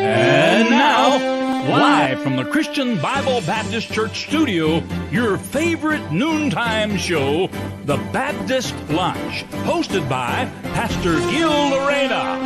And now, live from the Christian Bible Baptist Church studio, your favorite noontime show, The Baptist Lunch, hosted by Pastor Gil Lorena.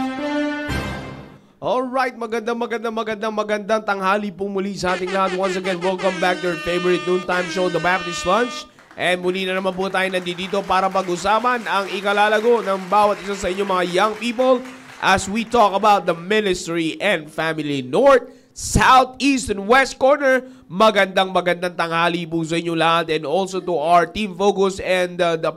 Alright, magandang tanghali po muli sa ating lahat. Once again, welcome back to your favorite noontime show, The Baptist Lunch. And muli na naman po tayo nandito para pag-usapan ang ikalalago ng bawat isa sa inyo mga young people as we talk about the ministry and family. North, South, East, and West Corner, magandang tanghali po sa inyo lahat. And also to our team focus and the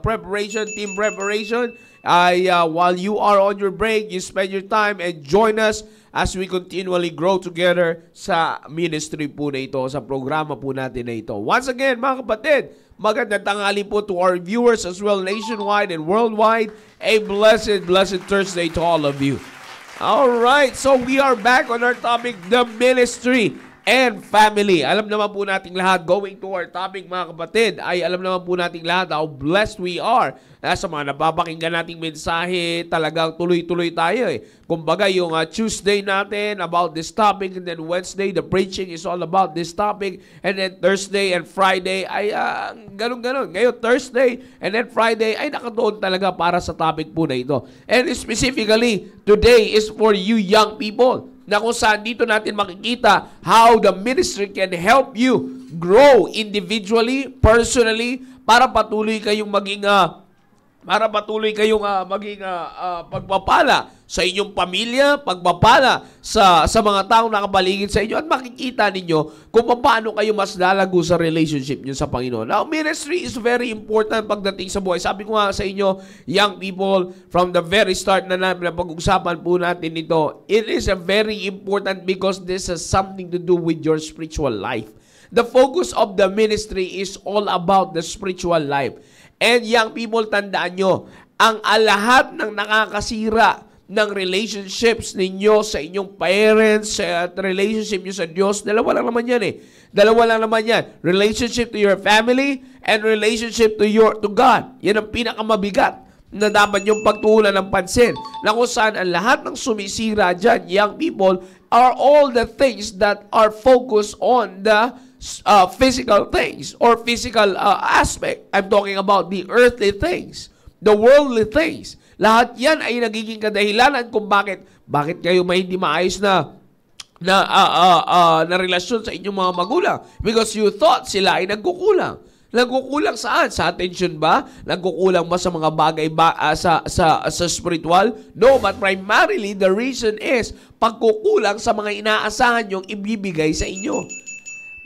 team preparation. While you are on your break, you spend your time and join us as we continually grow together sa ministry po na ito, sa programa po natin na ito. Once again, mga kapatid, magandang tanghali po to our viewers as well nationwide and worldwide. A blessed Thursday to all of you. Alright, so we are back on our topic, the ministry and family. Alam naman po nating lahat, going to our topic mga kapatid, ay alam naman po nating lahat how blessed we are. Sa mga napapakinggan nating mensahe, talagang tuloy-tuloy tayo eh. Kumbaga yung Tuesday natin about this topic, and then Wednesday, the preaching is all about this topic, and then Thursday and Friday ay ganun-ganun. Ngayon Thursday and then Friday ay nakatuon talaga para sa topic po na ito. And specifically, today is for you young people, na kung saan dito natin makikita how the ministry can help you grow individually, personally, para patuloy kayong maging pagpapala sa inyong pamilya, pagpapala sa mga taong nakapaligid sa inyo, at makikita ninyo kung paano kayo mas lalago sa relationship nyo sa Panginoon. Now, ministry is very important pagdating sa buhay. Sabi ko nga sa inyo, young people, from the very start na pag-usapan po natin ito, it is a very important because this has something to do with your spiritual life. The focus of the ministry is all about the spiritual life. And young people, tandaan nyo, ang lahat ng nakakasira ng relationships ninyo sa inyong parents, at relationship nyo sa Diyos, dalawa lang naman yan eh. Dalawa lang naman yan. Relationship to your family and relationship to God. Yan ang pinakamabigat na dapat yung pagtuunan ng pansin. Na kung saan ang lahat ng sumisira dyan, young people, are all the things that are focused on the physical things or physical aspect. I'm talking about the earthly things, the worldly things. Lahat yan ay nagiging kadahilanan kung bakit kayo may hindi maayos na relasyon sa inyong mga magulang, because you thought sila ay nagkukulang. Nagkukulang saan? Sa attention ba? Nagkukulang ba sa mga bagay sa spiritual? No, but primarily the reason is pagkukulang sa mga inaasahan yung ibibigay sa inyo.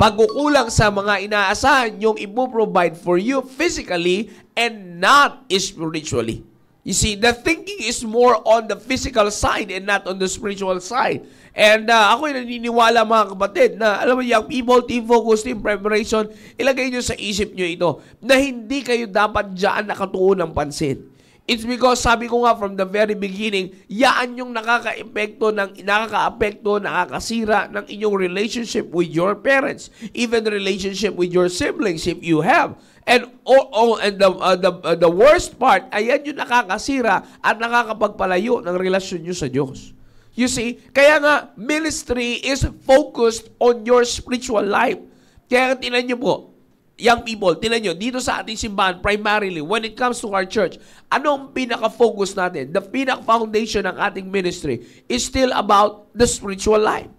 Pagkukulang sa mga inaasahan yung ipoprovide for you physically and not spiritually. You see, the thinking is more on the physical side and not on the spiritual side. And ako'y naniniwala mga kapatid na, alam mo, young people, team focus, team preparation, ilagay nyo sa isip nyo ito na hindi kayo dapat dyan nakatuon ng pansin. It's because, sabi ko nga from the very beginning, yaan yung nakakaapekto, nakakasira ng inyong relationship with your parents, even the relationship with your siblings if you have. And the worst part, ayan yung nakakasira at nakakapagpalayo ng relasyon nyo sa Diyos. You see, kaya nga, ministry is focused on your spiritual life. Kaya tinan nyo po, young people, tinan nyo, dito sa ating simbahan, primarily, when it comes to our church, anong pinaka-focus natin? The pinaka-foundation ng ating ministry is still about the spiritual life.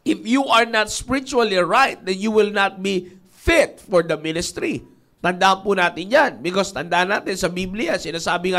If you are not spiritually right, then you will not be fit for the ministry. Tandaan po natin yan. Because tandaan natin sa Biblia, sinabi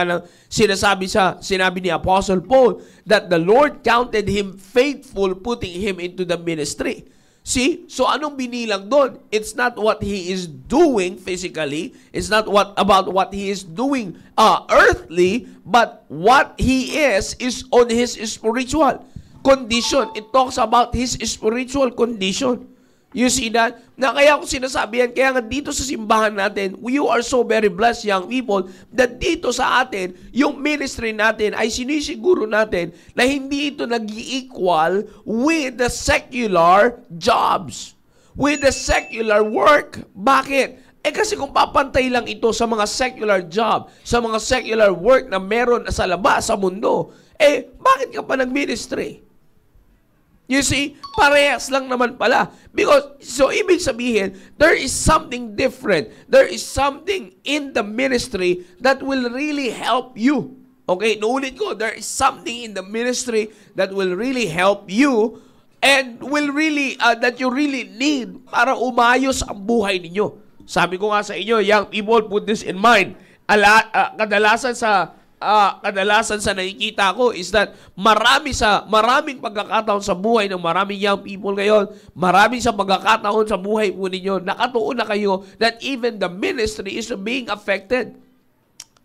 ni Apostle Paul that the Lord counted him faithful, putting him into the ministry. See? So anong binilang doon? It's not what he is doing physically. It's not about what he is doing earthly, but what he is on his spiritual condition. It talks about his spiritual condition. You see that? Na kaya ko sinasabi yan, kaya nga dito sa simbahan natin, you are so very blessed, young people, that dito sa atin, yung ministry natin ay sinisiguro natin na hindi ito nag-equal with the secular jobs, with the secular work. Bakit? Kasi kung papantay lang ito sa mga secular job, sa mga secular work na meron sa labas, sa mundo, bakit ka pa nag-ministry? You see, parehas lang naman pala. Because, so ibig sabihin, there is something different. There is something in the ministry that will really help you. Okay, naulit ko, there is something in the ministry that will really help you and will really, that you really need para umayos ang buhay ninyo. Sabi ko nga sa inyo, young people, put this in mind. Kadalasan sa nakikita ko is that maraming pagkakataon sa buhay ng maraming young people ngayon, maraming sa pagkakataon sa buhay po ninyo, nakatuon na kayo that even the ministry is being affected.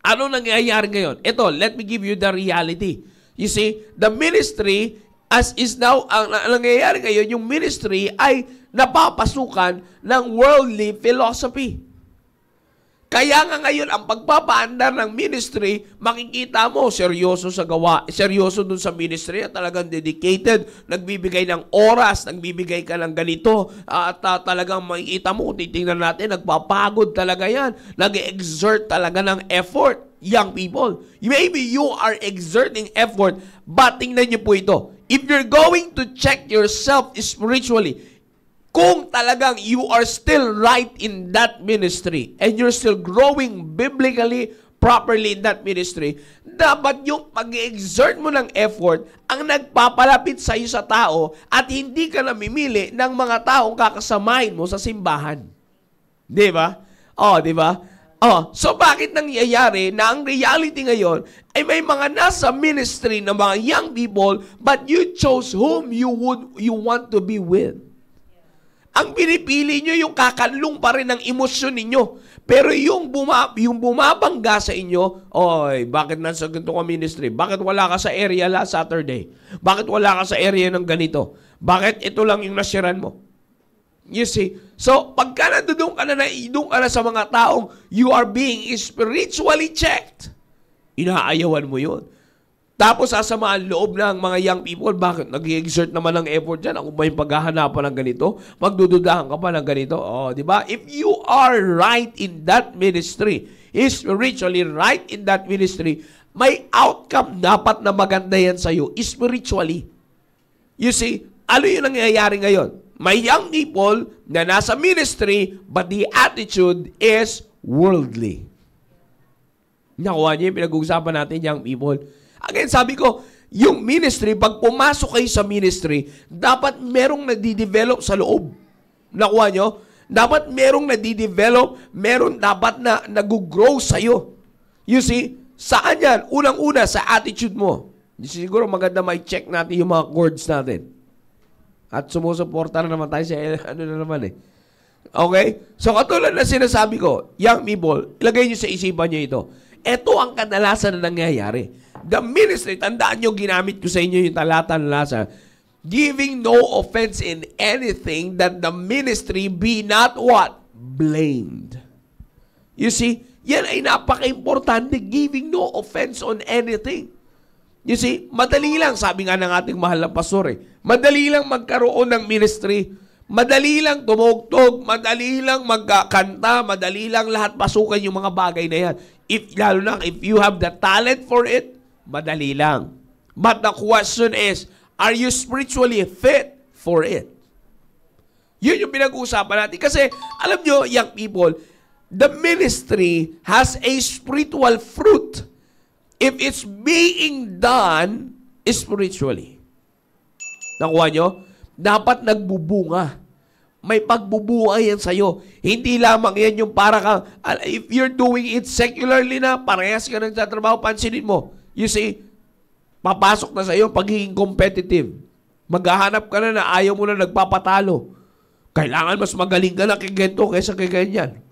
Ano nangyayari ngayon? Ito, let me give you the reality. You see, the ministry as is now, ang nangyayari ngayon, yung ministry ay napapasukan ng worldly philosophy. Kaya nga ngayon, ang pagpapaandar ng ministry, makikita mo, seryoso sa gawa, seryoso dun sa ministry, at talagang dedicated, nagbibigay ng oras, nagbibigay ka ng ganito, at talagang makikita mo, titingnan natin, nagpapagod talaga yan, nag-exert talaga ng effort, young people. Maybe you are exerting effort, but tingnan niyo po ito, if you're going to check yourself spiritually, kung talagang you are still right in that ministry and you're still growing biblically, properly in that ministry, dapat yung pag-exert mo ng effort ang nagpapalapit sa iyo sa tao at hindi ka namimili ng mga taong kakasamahin mo sa simbahan. Di ba? Di ba? So bakit nangyayari na ang reality ngayon ay may mga nasa ministry na mga young people but you chose whom you want to be with. Ang pinipili nyo yung kakanlong pa rin ng emosyon ninyo. Pero yung bumabangga sa inyo, bakit nasa ganito ka ministry? Bakit wala ka sa area last Saturday? Bakit wala ka sa area ng ganito? Bakit ito lang yung nasiran mo? You see? So, pagka doon ka na sa mga taong you are being spiritually checked, inaayawan mo yun. Tapos sasamaan loob ng mga young people, bakit nag-exert naman ng effort dyan? Ako ba yung paghahanapan ng ganito? Magdududahan ka pa ng ganito? Di ba? If you are right in that ministry, spiritually right in that ministry, may outcome dapat na maganda yan sa'yo, spiritually. You see, ano yung nangyayari ngayon? May young people na nasa ministry, but the attitude is worldly. Nakuha niyo yung pinag-uusapan natin, young people. Again, sabi ko, yung ministry, pag pumasok kayo sa ministry, dapat merong nadidevelop sa loob. Nakuha nyo? Dapat merong nadidevelop, meron dapat na nag-grow sa'yo. You see, saan yan? Unang-una, sa attitude mo. Siguro maganda may check natin yung mga chords natin. At sumusuporta na naman tayo sa Okay? So, katulad na sinasabi ko, young people, ilagay nyo sa isipan nyo ito. Ito ang kadalasan na nangyayari. The ministry, tandaan nyo, ginamit ko sa inyo yung talata na lasa, giving no offense in anything that the ministry be not what? Blamed. You see, yan ay napaka-importante, giving no offense on anything. You see, madali lang, sabi nga ng ating mahal na pastor, madali lang magkaroon ng ministry, madali lang tumugtog, madali lang magkakanta, madali lang lahat pasukan yung mga bagay na yan. Lalo na, if you have the talent for it, madali lang. But the question is, are you spiritually fit for it? Yun yung pinag-uusapan natin. Kasi, alam nyo, young people, the ministry has a spiritual fruit if it's being done spiritually. Nakuha nyo? Dapat nagbubunga. May pagbubunga yan sa'yo. Hindi lamang yan yung para kang, if you're doing it secularly na, parehas ka nagtatrabaho, pansinin mo. You see, papasok na sa'yo pagiging competitive. Maghahanap ka na ayaw mo na nagpapatalo. Kailangan mas magaling ka na kay ganito kaysa kay ganyan.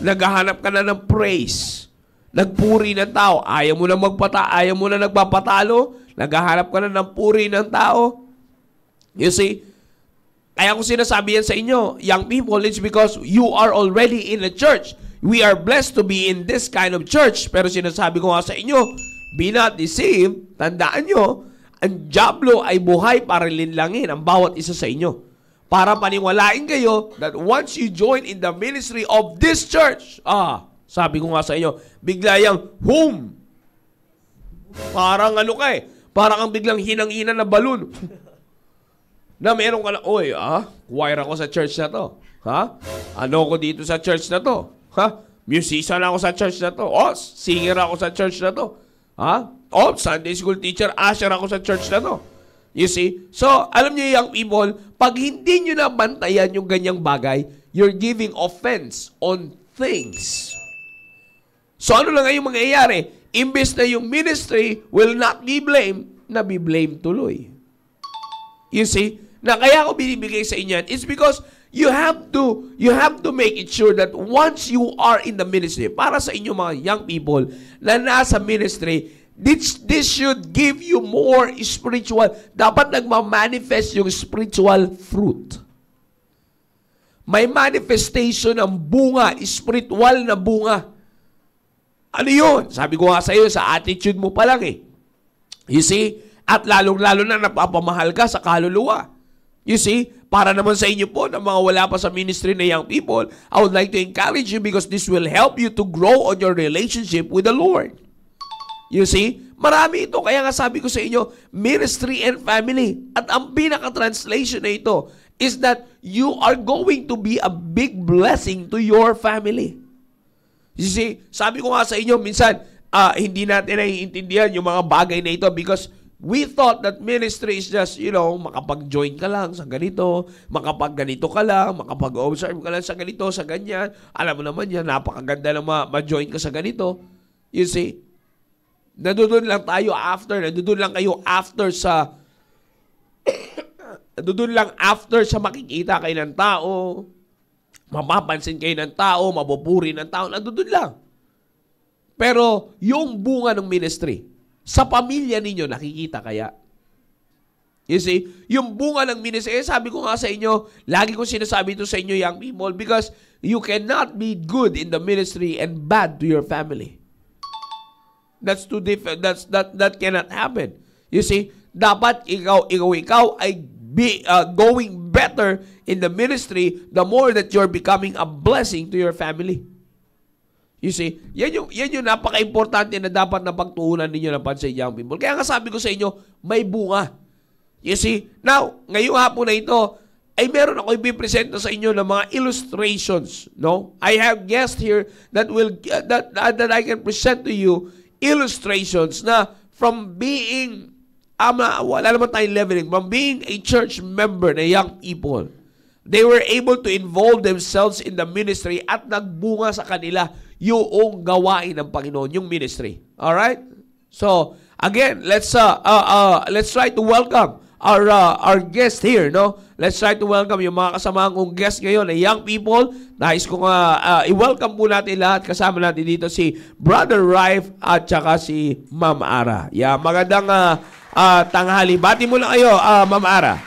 Naghahanap ka na ng praise. Nagpuri ng tao. Ayaw mo na nagpapatalo. Naghahanap ka na ng puri ng tao. You see, kaya ko sinasabi yan sa inyo, young people, it's because you are already in a church. We are blessed to be in this kind of church. Pero sinasabi ko nga sa inyo, be not deceived, tandaan nyo, ang dyablo ay buhay para linlangin ang bawat isa sa inyo. Para paniwalain kayo that once you join in the ministry of this church, sabi ko nga sa inyo, bigla yung home. Parang parang ang biglang hinang-hina na balon. Na meron ka na, choir ako sa church na to. Ha? Ano ko dito sa church na to? Ha? Musician ako sa church na to. Singer ako sa church na to. Ha? Sunday school teacher, usher ako sa church na to. You see? So, alam niyo young people, pag hindi niyo na bantayan yung ganyang bagay, you're giving offense on things. So, ano lang yung mangyayari? Imbes na yung ministry will not be blamed, na be blamed tuloy. You see? Na kaya ako binibigay sa inyo, it's because you have to make it sure that once you are in the ministry, para sa inyo mga young people na nasa ministry, this should give you more spiritual. Dapat nagmamanifest yung spiritual fruit. May manifestation ng bunga, spiritual na bunga. Ano yun? Sabi ko nga sa iyo, sa attitude mo pa lang eh. You see? At lalong-lalo na napapamahal ka sa kaluluwa. You see? Para naman sa inyo po, na mga wala pa sa ministry na young people, I would like to encourage you because this will help you to grow on your relationship with the Lord. You see? Marami ito. Kaya nga sabi ko sa inyo, ministry and family. At ang pinaka-translation na ito is that you are going to be a big blessing to your family. You see? Sabi ko nga sa inyo, minsan, hindi natin naiintindihan yung mga bagay na ito because we thought that ministry is just, makapag-join ka lang sa ganito, makapag-ganito ka lang, makapag-observe ka lang sa ganito, sa ganyan. Alam mo naman yan, napakaganda na ma-join ka sa ganito. You see? Nandoon lang tayo after, nandoon lang kayo after sa nandoon lang after sa makikita kayo ng tao, mapapansin kayo ng tao, mabuburi ng tao, nandoon lang. Pero yung bunga ng ministry, sa pamilya ninyo, nakikita kaya? You see? Yung bunga ng ministry, sabi ko nga sa inyo, lagi kong sinasabi ito sa inyo, young people, because you cannot be good in the ministry and bad to your family. That's too different. That cannot happen. You see? Dapat ikaw ay going better in the ministry the more that you're becoming a blessing to your family. You see, yan yung napaka-importante na dapat na pagtuunan ninyo ng pansin, young people. Kaya nga sabi ko sa inyo, may bunga. You see, now, ngayong hapon na ito, ay meron ako ipipresenta sa inyo ng mga illustrations. No? I have guests here that I can present to you illustrations na from being, wala naman tayong leveling, from being a church member na young people, they were able to involve themselves in the ministry at nagbunga sa kanila yung gawain ng Panginoon, yung ministry. Alright? So, again, let's try to welcome our guest here, no? Let's try to welcome yung mga kasamaang kong guest ngayon na young people. Nais ko i-welcome po natin lahat. Kasama natin dito si Brother Rife at saka si Ma'am Ara. Yeah, magandang tanghali. Bati mo na kayo, Ma'am Ara.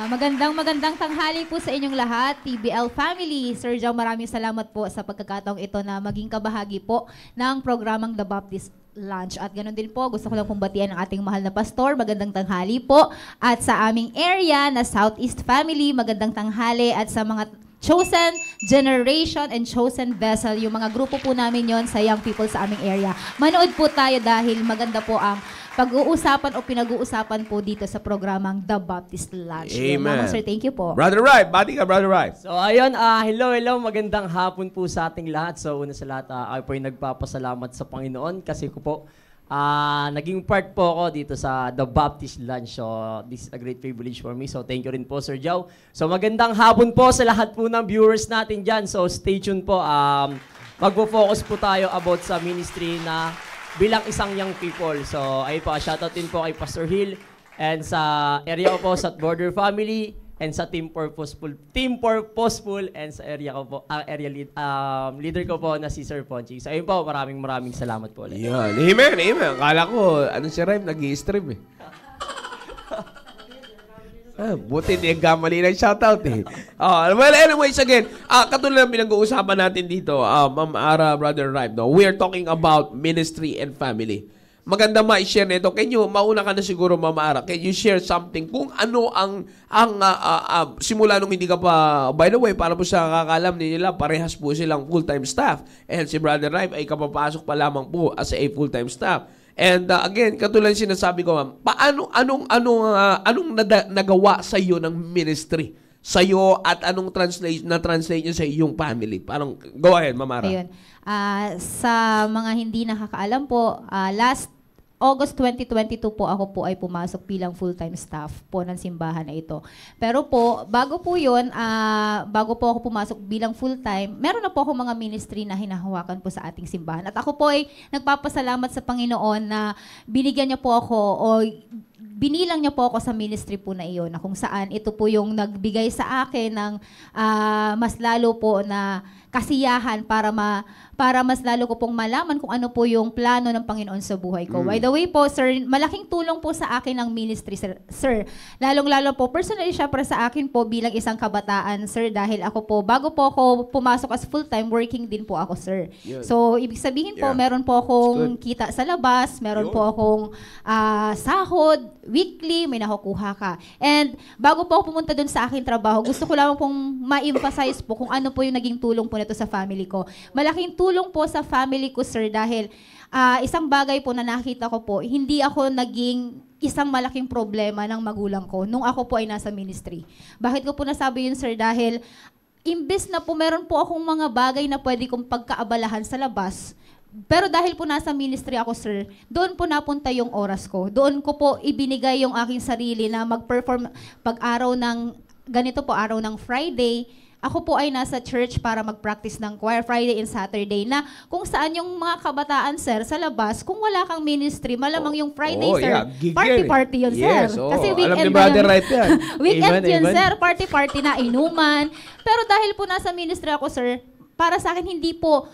Magandang tanghali po sa inyong lahat, TBL family. Sir Joe, maraming salamat po sa pagkakataong ito na maging kabahagi po ng programang The Baptist Lunch. At ganoon din po, gusto ko lang pong batian ang ating mahal na pastor. Magandang tanghali po. At sa aming area na Southeast family, magandang tanghali. At sa mga chosen generation and chosen vessel, yung mga grupo po namin yon sa young people sa aming area. Manood po tayo dahil maganda po ang pag-uusapan o pinag-uusapan po dito sa programang The Baptist Lunch. Amen. Sir, thank you po. Brother Rife, bati ka, Brother Rife. So, ayun, hello, magandang hapon po sa ating lahat. So, una sa lahat, ako po yung nagpapasalamat sa Panginoon kasi ko po, naging part po ako dito sa The Baptist Lunch. So, this is a great privilege for me. So, thank you rin po, Sir Joe. So, magandang hapon po sa lahat po ng viewers natin dyan. So, stay tuned po. Magpo-focus po tayo about sa ministry na bilang isang young people. So, ayun po, shoutout din po kay Pastor Hill and sa area ko po sa Border Family and sa Team Purposeful and sa area ko po, leader ko po na si Sir Ponching. So, ayun po, maraming salamat po ulit. Yan. Amen. Akala ko, si Rhyme, nag-i-stream eh. Buti nagkamali ng shoutout eh. Well, anyways, again, katulad ng pinag-uusapan natin dito, Ma'am Ara, Brother Rife, no? We are talking about ministry and family. Maganda ma-share nito. Mauna ka na siguro, Ma'am Ara, can you share something kung ano ang simula nung hindi ka pa, by the way, para po sa kakaalam nila, parehas po silang full-time staff. And si Brother Rife ay kapapasok pa lamang po as a full-time staff. And again, katulad sinasabi ko, ma'am, anong nagawa sa iyo ng ministry? Sa iyo at anong translate niya sa iyong family? Parang, go ahead, Ma'am Mara. Ayun. Sa mga hindi nakakaalam po, last August 2022 po ako po ay pumasok bilang full-time staff po ng simbahan na ito. Pero po, bago po yun, bago po ako pumasok bilang full-time, meron na po ako mga ministry na hinahawakan po sa ating simbahan. At ako po ay nagpapasalamat sa Panginoon na binigyan niya po ako o binilang niya po ako sa ministry po na iyon, na kung saan ito po yung nagbigay sa akin ng mas lalo po na kasiyahan para mas lalo ko pong malaman kung ano po yung plano ng Panginoon sa buhay ko. By the way po, sir, malaking tulong po sa akin ng ministry, sir. Lalong-lalo po, personally siya para sa akin po bilang isang kabataan, sir, dahil ako po, bago po ako pumasok as full-time, working din po ako, sir. Yun. So, ibig sabihin po, meron po akong kita sa labas, meron po akong sahod, weekly, may nakukuha ka. And bago po ako pumunta dun sa aking trabaho, gusto ko lang pong ma-emphasize po kung ano po yung naging tulong po nito sa family ko. Malaking tulong po sa family ko, sir, dahil isang bagay po na nakita ko po, hindi ako naging isang malaking problema ng magulang ko nung ako po ay nasa ministry. Bakit ko po nasabi yun, sir? Dahil imbes na po meron po akong mga bagay na pwede kong pagkaabalahan sa labas, pero dahil po nasa ministry ako, sir, doon po napunta yung oras ko. Doon ko po ibinigay yung aking sarili na mag-perform pag araw ng, ganito po, araw ng Friday, ako po ay nasa church para mag-practice ng choir Friday and Saturday na kung saan yung mga kabataan, sir, sa labas, kung wala kang ministry, malamang yung Friday, sir, party-party yun, yes, sir. oh. Kasi Alam ni weekend Brother na Right yan. weekend Amen, yun, amen. sir, party-party na, inuman. Pero dahil po nasa ministry ako, sir, para sa akin, hindi po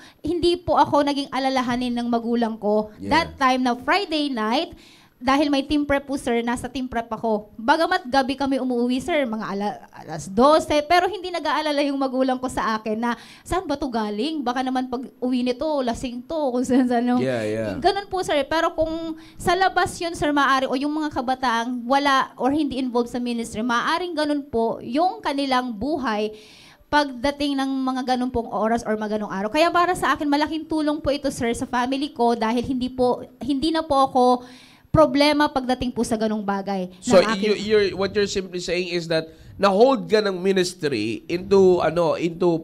ako naging alalahanin ng magulang ko. Yeah. That time na Friday night, dahil may team prep po, sir, nasa team prep ako. Bagamat gabi kami umuwi, sir, mga alas 12, pero hindi nag-aalala yung magulang ko sa akin na, saan ba to galing? Baka naman pag uwi nito, lasing to, kung saan. Yeah. Ganun po, sir. Pero kung sa labas yun, sir, maaari, o yung mga kabataang wala or hindi involved sa ministry, maaaring ganun po yung kanilang buhay pagdating ng mga ganun pong oras or mga ganung araw. Kaya para sa akin, malaking tulong po ito, sir, sa family ko dahil hindi na po ako problema pagdating po sa ganung bagay. So what you're simply saying is that na-hold ka ng ministry into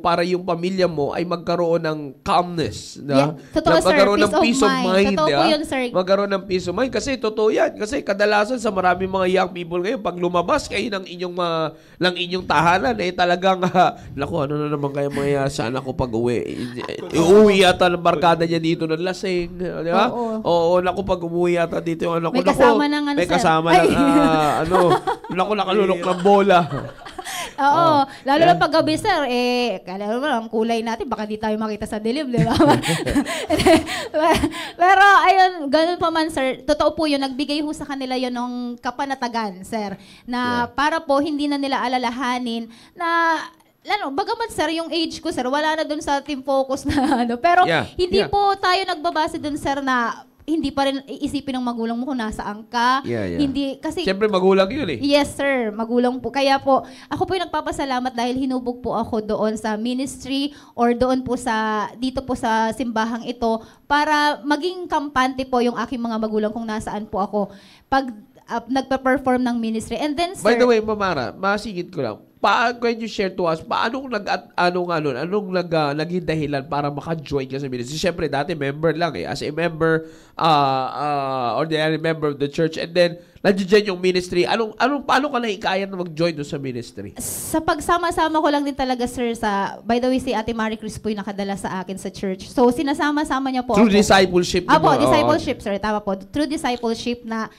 para yung pamilya mo ay magkaroon ng calmness, Yeah, totoo, sir. magkaroon ng peace of mind, Totoo po yun, sir. magkaroon ng peace of mind kasi totoo yan. Kasi kadalasan sa maraming mga young people ngayon, pag lumabas kayo ng inyong tahanan, talagang naku, ano na naman kaya mangyayari sa anak ko pag uwi? Uuwi yata ng barkada niya dito ng lasing, di ba? Oo, naku, pag umuwi yata dito yung anak ko. May kasama ng ano, may sir. kasama ng naku, nakalunok ng bola. Oo. Lalo na pag gabi, sir, kala mo ang kulay natin, baka di tayo makita sa dilim, di ba? Pero, ayun, ganun pa man, sir. Totoo po yun, nagbigay ho sa kanila yun ng kapanatagan, sir, na para po hindi na nila alalahanin na bagamat, sir, yung age ko, sir, wala na dun sa team focus na pero hindi po tayo nagbabase dun, sir, na hindi pa rin iisipin ng magulang mo kung nasaan ka. Hindi, kasi siyempre magulang yun eh. Yes, sir. Magulang po. Kaya po, ako po yung nagpapasalamat dahil hinubog po ako doon sa ministry or doon po dito po sa simbahang ito para maging kampante po yung aking mga magulang kung nasaan po ako pag nagpa-perform ng ministry. And then, sir, by the way, Mamara, masingit ko lang. Can you share to us, paanong naging dahilan para maka-join ka sa ministry? Siyempre, dati member lang eh. As a member, ordinary member of the church, and then, nandiyan yung ministry. Paano ka nahikayan na mag-join doon sa ministry? Sa pagsama-sama ko lang din talaga, sir, by the way, si Ate Marie Chris po yung nakadala sa akin sa church. So, sinasama-sama niya po Through ako. discipleship. Apo, discipleship, sir. Tama po. Through discipleship na,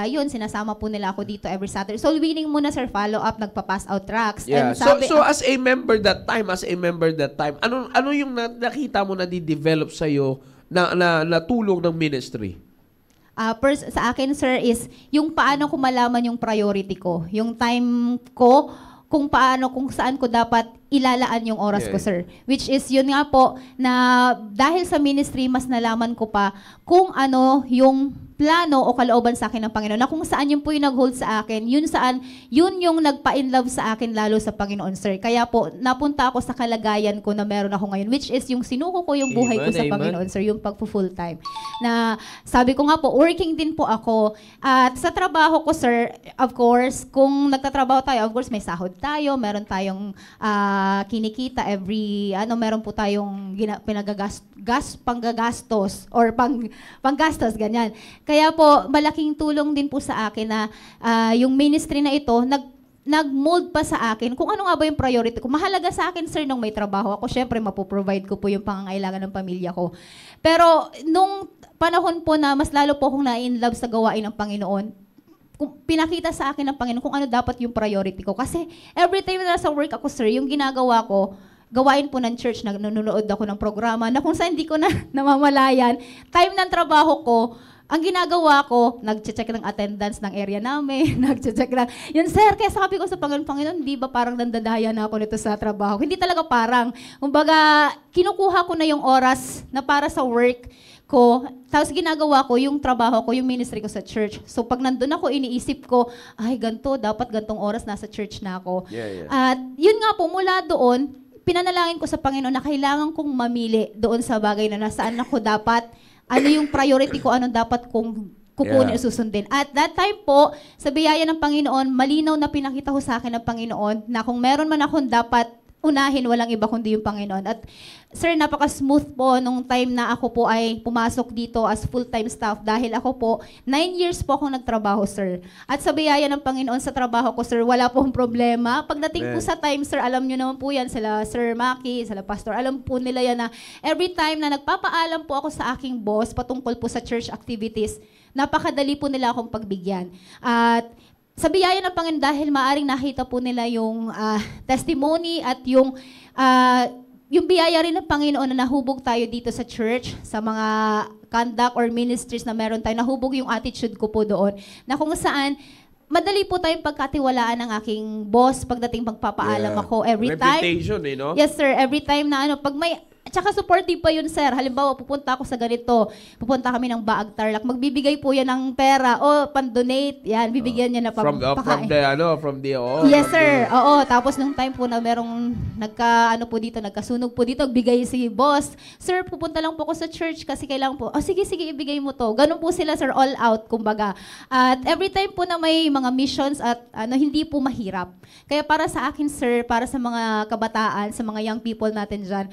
yun, sinasama po nila ako dito every Saturday. So, winning muna, sir, follow-up, nagpa-pass out tracks. Yeah. And sabi, So, as a member that time, ano yung nakita mo na di-develop sa'yo na tulong ng ministry? Sa akin, sir, is yung paano ko malaman yung priority ko. Yung time ko, kung saan ko dapat ilalaan yung oras ko, sir. Which is, yun nga po, na dahil sa ministry, mas nalaman ko pa kung ano yung plano o kalooban sa akin ng Panginoon, na kung saan yun po yung nag-hold sa akin, yun yung nagpa-inlove sa akin lalo sa Panginoon, sir. Kaya po, napunta ako sa kalagayan ko na meron ako ngayon, which is yung sinuko ko yung buhay ko sa Panginoon, sir, yung pagpo-full time. Na sabi ko nga po, working din po ako. At sa trabaho ko, sir, of course, kung nagtatrabaho tayo, of course, may sahod tayo, meron tayong kinikita every, meron po tayong panggagastos or panggastos, ganyan. Kaya po, malaking tulong din po sa akin na yung ministry na ito, nag-mold pa sa akin kung ano nga ba yung priority ko. Mahalaga sa akin, sir, nung may trabaho ako, syempre, mapoprovide ko po yung pangangailangan ng pamilya ko. Pero, nung panahon po na mas lalo po akong na-in-love sa gawain ng Panginoon, pinakita sa akin ng Panginoon kung ano dapat yung priority ko. Kasi, every time na nasa work ako, sir, yung ginagawa ko, gawain po ng church, nanonood ako ng programa, na kung saan hindi ko na namamalayan, time ng trabaho ko, ang ginagawa ko, nag-check ng attendance ng area namin, nag-check lang. Yun, sir, kaya sabi ko sa Panginoon, di ba parang nandadaya na ako nito sa trabaho? Hindi talaga parang. Kumbaga, kinukuha ko na yung oras na para sa work ko, tapos ginagawa ko yung trabaho ko, yung ministry ko sa church. So, pag nandun ako, iniisip ko, ay, dapat gantong oras nasa church na ako. At yun nga po, mula doon, pinanalangin ko sa Panginoon na kailangan kong mamili doon sa bagay na nasaan ako dapat, ano yung priority ko, anong dapat kong kukunin o susundin. At that time po, sa biyaya ng Panginoon, malinaw na pinakita ko sa akin ng Panginoon na kung meron man akong dapat unahin, walang iba kundi yung Panginoon. At sir, napaka-smooth po nung time na ako po ay pumasok dito as full-time staff dahil ako po, 9 years po akong nagtrabaho, sir. At sa biyaya ng Panginoon sa trabaho ko, sir, wala pong problema. Pagdating po sa time, sir, alam nyo naman po yan, sila Sir Maki, sila Pastor, alam po nila yan na every time na nagpapaalam po ako sa aking boss patungkol po sa church activities, napakadali po nila akong pagbigyan. At sa biyaya ng Panginoon, dahil maaring nakita po nila yung testimony at yung biyaya rin ng Panginoon na nahubog tayo dito sa church, sa mga conduct or ministries na meron tayo, nahubog yung attitude ko po doon, na kung saan, madali po tayong pagkatiwalaan ng aking boss pagdating magpapaalam ako every time. Reputation, no? Yes, sir. Every time na pag may, tsaka supportive pa yun, sir. Halimbawa, pupunta ako sa ganito, pupunta kami ng Baag Tarlac, magbibigay po yan ng pera, pan-donate, yan, bibigyan niya na from the yes, sir. Oo, tapos nung time po na merong nagkasunog po dito, bigay si boss, sir, pupunta lang po ako sa church kasi kailangan po, sige, ibigay mo to. Ganun po sila, sir, all out, kumbaga. At every time po na may mga missions at hindi po mahirap. Kaya para sa akin, sir, para sa mga kabataan, sa mga young people natin dyan,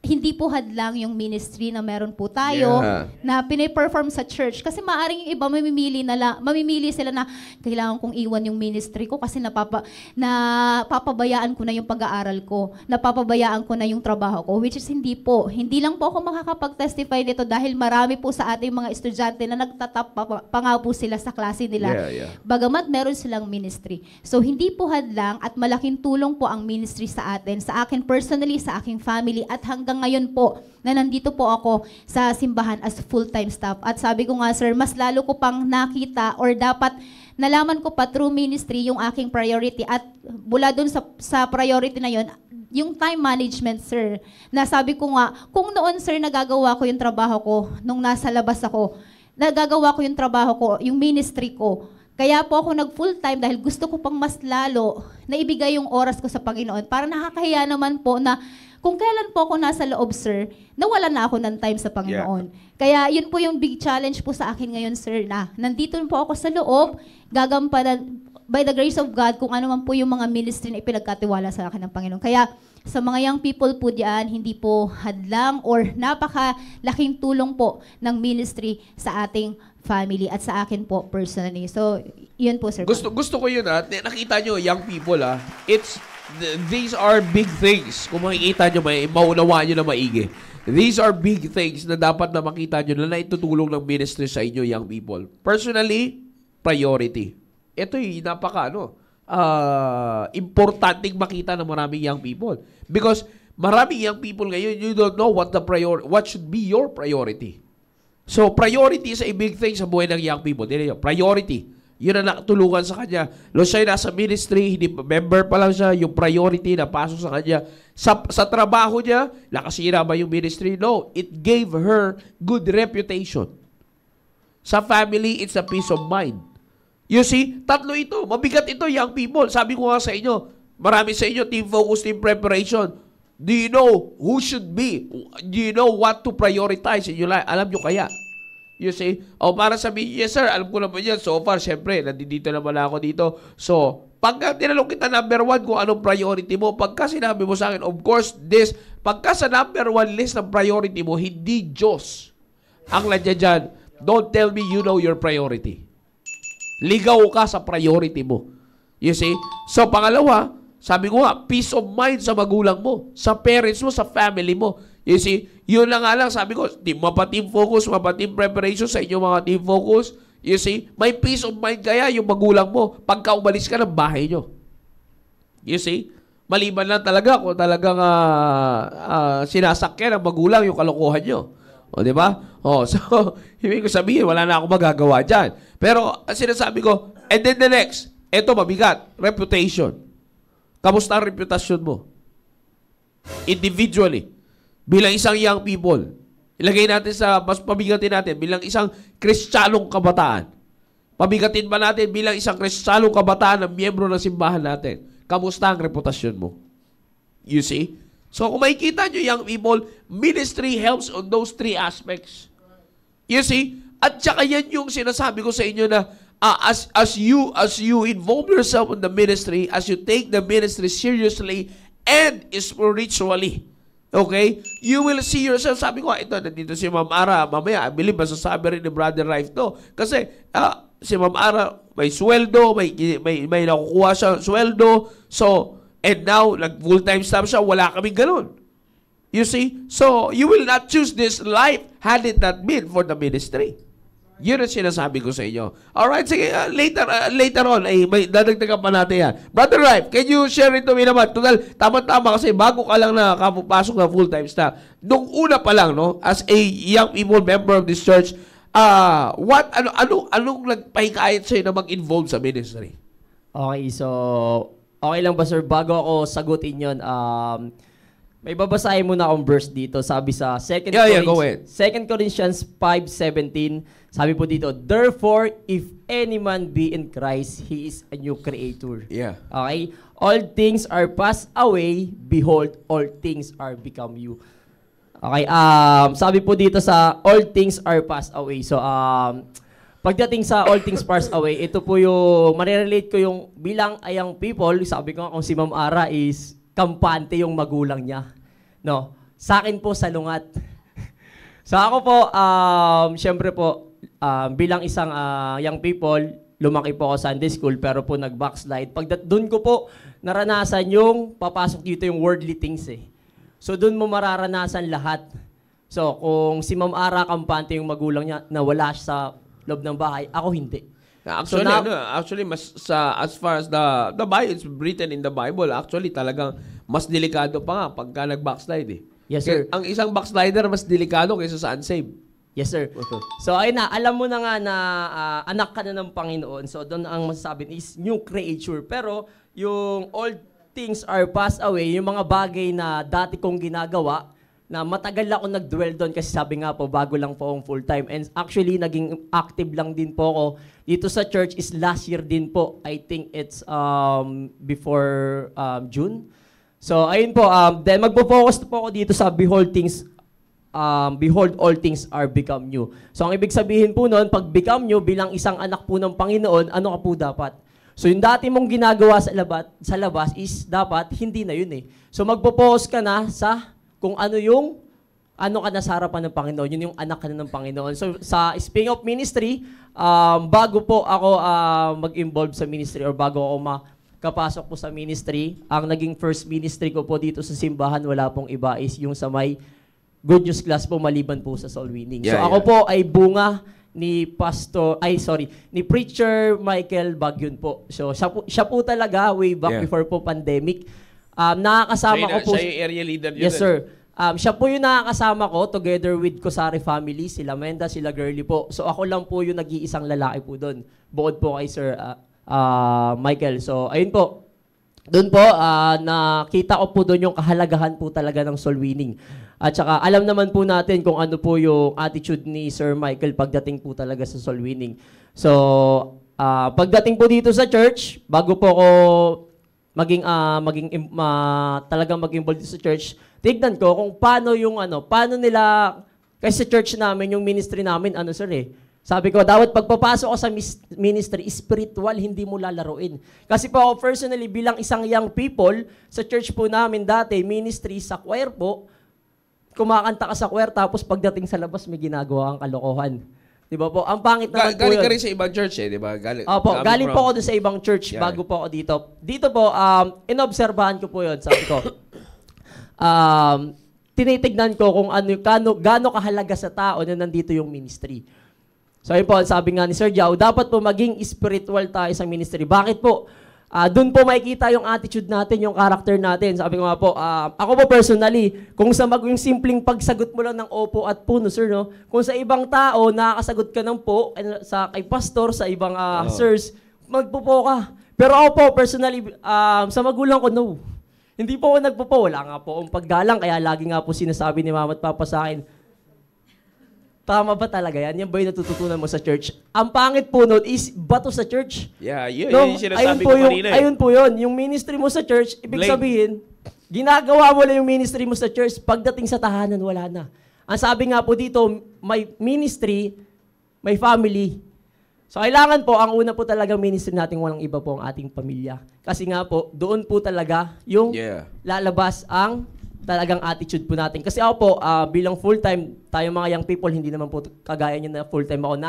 hindi po hadlang yung ministry na meron po tayo na piniperform sa church. Kasi maaring yung iba mamimili sila na kailangan kong iwan yung ministry ko kasi napapabayaan ko na yung pag-aaral ko, napapabayaan ko na yung trabaho ko, which is hindi po. Hindi lang po ako makakapag-testify nito dahil marami po sa ating mga estudyante na nagtatap pa nga po sila sa klase nila. Bagamat meron silang ministry. So hindi po hadlang at malaking tulong po ang ministry sa atin, sa akin personally, sa aking family at hanggang ngayon po na nandito po ako sa simbahan as full-time staff. At sabi ko nga, sir, mas lalo ko pang nakita or dapat nalaman ko pa through ministry yung aking priority. At mula dun sa priority na yun, yung time management, sir. Na sabi ko nga, kung noon, sir, nagagawa ko yung trabaho ko nung nasa labas ako, nagagawa ko yung trabaho ko, yung ministry ko, kaya po ako nag-full-time dahil gusto ko pang mas lalo na ibigay yung oras ko sa Panginoon. Para nakakahiya naman po na kung kailan po ako nasa loob, sir, nawala na ako ng time sa Panginoon. Kaya yun po yung big challenge po sa akin ngayon, sir, na nandito po ako sa loob, gagampanan by the grace of God kung ano man po yung mga ministry na ipinagkatiwala sa akin ng Panginoon. Kaya sa mga young people po diyan, hindi po hadlang or napakalaking tulong po ng ministry sa ating family at sa akin po personally. So, yun po, sir. Gusto ko yun, nakita nyo, young people, these are big things. Kung makikita nyo, maunawaan nyo na maigi. These are big things na dapat na makita nyo na naitutulong ng ministry sa inyo, young people. Personally, priority. Ito importanteng makita ng maraming young people. Because maraming young people ngayon, you don't know what should be your priority. So, priority is a big thing sa buhay ng young people. Priority. Yun ang nakatulungan sa kanya. Nung siya nasa ministry, hindi member pa lang siya, yung priority na pasok sa kanya. Sa trabaho niya, nakasira ba yung ministry? No. It gave her good reputation. Sa family, it's a peace of mind. You see, tatlo ito. Mabigat ito, young people. Sabi ko nga sa inyo, marami sa inyo, team focus, team preparation. Do you know who should be? Do you know what to prioritize in your life? Alam nyo kaya? You see? O para sabihin, yes sir, alam ko naman yan. So far, syempre, nandito naman ako dito. So, pagka tinanong kita number 1 kung anong priority mo, pagka sinabi mo sa akin, of course, pagka sa number 1 list ng priority mo, hindi Diyos ang nandiyan dyan. Don't tell me you know your priority. Ligaw ka sa priority mo. You see? So, pangalawa, sabi ko nga, peace of mind sa magulang mo, sa parents mo, sa family mo. You see? Yun lang nga lang, sabi ko, mapa-team focus, mapa-team preparation sa inyong mga team focus. You see? May peace of mind kaya yung magulang mo pagka umalis ka ng bahay nyo. You see? Maliban lang talaga kung talagang sinasakyan ng magulang yung kalokohan nyo. O, di ba? O, so, hindi ko sabihin, wala na akong magagawa dyan. Pero, sinasabi ko, and then the next, eto mabigat, reputation. Kamusta ang reputasyon mo? Individually. Bilang isang young people. Ilagay natin sa, mas pabigatin natin, bilang isang Kristiyanong kabataan. Pabigatin ba natin bilang isang Kristiyanong kabataan na miyembro ng simbahan natin? Kamusta ang reputasyon mo? You see? So kung makikita nyo, young people, ministry helps on those 3 aspects. You see? At saka yan yung sinasabi ko sa inyo na as you involve yourself in the ministry, as you take the ministry seriously and spiritually, okay? You will see yourself. Sabi ko, ito, nandito si Ma'am Ara. Mamaya, I believe, masasabi rin ni Brother Rife to. Kasi, si Ma'am Ara, may sweldo, may nakukuha siya sweldo. So, and now, nag-full-time staff siya, wala kaming ganun. You see? So, you will not choose this life had it not been for the ministry. Yun ang sinasabi ko sa inyo. Alright, sige, later on, may dadagdagan pa natin yan. Brother Rife, can you share it to me naman? Total, tama-tama kasi bago ka lang nakapasok na full-time staff. Nung una pa lang, no, as a young people member of this church, anong nagpahikayat sa'yo na mag-involve sa ministry? Okay, so, okay lang ba sir, bago ako sagutin yun, may babasahin muna akong verse dito. Sabi sa 2 Corinthians 5:17, sabi po dito, therefore, if any man be in Christ, he is a new creator. Yeah. Okay? All things are passed away, behold, all things are become new. Okay, sabi po dito sa all things are passed away. So, pagdating sa all things passed away, ito po yung, marirelate ko yung bilang young people, sabi ko kung si Ma'am Ara is kampante yung magulang niya. No, sa akin po salungat. So ako po, syempre po, bilang isang young people, lumaki po ako sa Sunday school, pero po nag-backslide. Doon ko po naranasan yung papasok dito yung worldly things eh. So doon mo mararanasan lahat. So kung si Ma'am Ara kampante yung magulang niya na wala siya sa loob ng bahay, ako hindi. Actually, actually mas as far as the Bible, it's written in the Bible, actually talagang mas delikado pa nga pagka nag-backslide eh. Yes, sir. Ang isang backslider mas delikado kaysa sa unsaved. Yes, sir. So, ayun na, alam mo na nga na anak ka na ng Panginoon. So, doon ang masasabi is new creature. Pero, yung all things are passed away, yung mga bagay na dati kong ginagawa, na matagal ako nag-dwell doon kasi sabi nga po, bago lang po akong full-time. And actually, naging active lang din po ako dito sa church is last year din po. I think it's before June. So, ayun po. Then, magpo-focus po ako dito sa behold all things are become new. So, ang ibig sabihin po noon, pag become new, bilang isang anak po ng Panginoon, ano ka po dapat? So, yung dati mong ginagawa sa labas is dapat hindi na yun eh. So, magpo-focus ka na sa kung ano ka na sa harapan ng Panginoon, yun yung anak ka na ng Panginoon. So, sa speaking of ministry, bago po ako mag-involve sa ministry or bago ako makapasok po sa ministry, ang naging first ministry ko po dito sa simbahan, wala pong iba, is yung sa may Good News Class po, maliban po sa soul winning. So, ako po ay bunga ni ni Preacher Michael Bagyon po. So, siya po talaga way back before po pandemic. Nakakasama ko po. Siya yung area leader. Yes, sir. Siya po yung nakakasama ko together with Cosare family, sila Menda, sila Girly po. So ako lang po yung nag-iisang lalaki po doon. Bukod po kay Sir Michael. So ayun po. Doon po, nakita ko po doon yung kahalagahan po talaga ng soul winning. At saka alam naman po natin kung ano po yung attitude ni Sir Michael pagdating po talaga sa soul winning. So, pagdating po dito sa church, bago po ako talagang mag-involved sa church, tignan ko kung paano nila, kasi sa church namin, yung ministry namin, sabi ko, dapat pagpapasok ko sa ministry, spiritual, hindi mo lalaruin. Kasi po ako personally, bilang isang young people, sa church po namin dati, ministry sa choir po, kumakanta ka sa choir, tapos pagdating sa labas, may ginagawa kang kalokohan. Di ba po? Ang pangit naman po galing yun. ka rin sa ibang church di ba? Galing po ako doon sa ibang church bago po ako dito. Dito po, inobserbahan ko po yun. Sabi ko, tinitignan ko kung gaano kahalaga sa tao na nandito yung ministry. So ayun po, sabi nga ni Sir Jao, dapat po maging spiritual tayo sa ministry. Bakit po? Doon po makikita yung attitude natin, yung character natin. Sabi ko nga po, ako po personally, kung yung simpleng pagsagot mo lang ng opo at puno, sir, no? Kung sa ibang tao, nakakasagot ka ng po, kay pastor, sa ibang sirs, magpupo ka. Pero ako po, personally, sa magulang ko, no. Hindi po ako nagpupo. Wala nga po akong paggalang, kaya lagi nga po sinasabi ni mama at papa sa akin, tama ba talaga yan? Yan ba yung natututunan mo sa church? Ang pangit po nun is bato sa church. Yeah, yun yung sinasabi ko kanina. Ayun po yun. Yung ministry mo sa church, ibig sabihin, ginagawa mo lang yung ministry mo sa church, pagdating sa tahanan, wala na. Ang sabi nga po dito, may ministry, may family. So kailangan po, ang una po talagang ministry natin, walang iba po ang ating pamilya. Kasi nga po, doon po talaga yung lalabas ang talagang attitude po natin. Kasi ako po, bilang full-time, tayo mga young people, hindi naman po kagaya nyo na full-time ako.